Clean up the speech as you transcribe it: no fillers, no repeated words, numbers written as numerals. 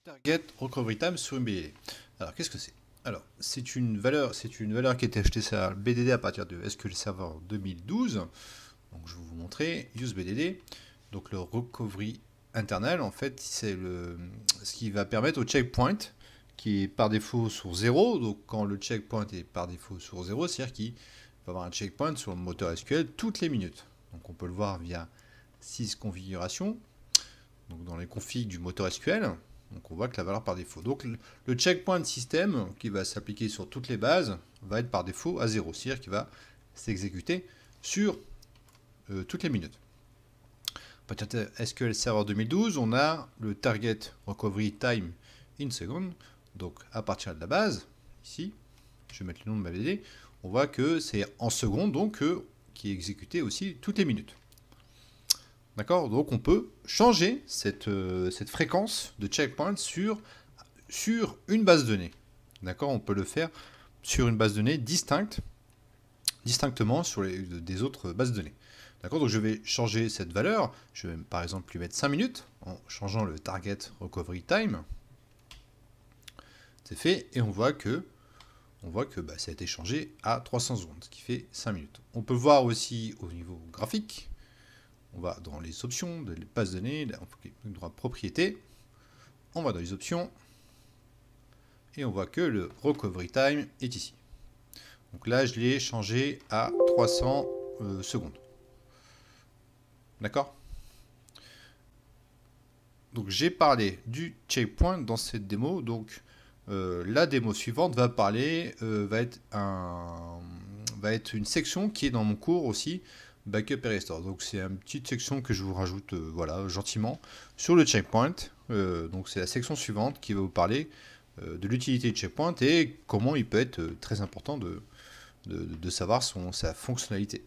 Target Recovery Time sur une BDD. Alors, qu'est-ce que c'est? Alors, c'est une valeur qui a été achetée sur le BDD à partir de SQL Server 2012. Donc, je vais vous montrer Use BDD. Donc, le recovery internal, en fait, c'est ce qui va permettre au checkpoint qui est par défaut sur 0. Donc, quand le checkpoint est par défaut sur 0, c'est-à-dire qu'il va avoir un checkpoint sur le moteur SQL toutes les minutes. Donc, on peut le voir via 6 configurations. Donc, dans les configs du moteur SQL. Donc on voit que la valeur par défaut. Donc le checkpoint système qui va s'appliquer sur toutes les bases va être par défaut à 0, c'est-à-dire qu'il va s'exécuter sur toutes les minutes. À partir de SQL Server 2012, on a le Target Recovery Time in Second. Donc à partir de la base, ici, je vais mettre le nom de ma BD, on voit que c'est en secondes, donc qui est exécuté aussi toutes les minutes. D'accord? Donc on peut changer cette fréquence de checkpoint sur une base de données. D'accord? On peut le faire sur une base de données distinctement sur des autres bases de données. D'accord? Donc je vais changer cette valeur. Je vais par exemple lui mettre 5 minutes en changeant le Target Recovery Time. C'est fait et on voit que ça a été changé à 300 secondes, ce qui fait 5 minutes. On peut voir aussi au niveau graphique. On va dans les options de base de données, droit propriété. On va dans les options et on voit que le recovery time est ici. Donc là, je l'ai changé à 300 secondes. D'accord? Donc j'ai parlé du checkpoint dans cette démo. Donc la démo suivante va être une section qui est dans mon cours aussi. Backup et restore. Donc c'est une petite section que je vous rajoute voilà, gentiment sur le checkpoint. Donc c'est la section suivante qui va vous parler de l'utilité de checkpoint et comment il peut être très important de savoir sa fonctionnalité.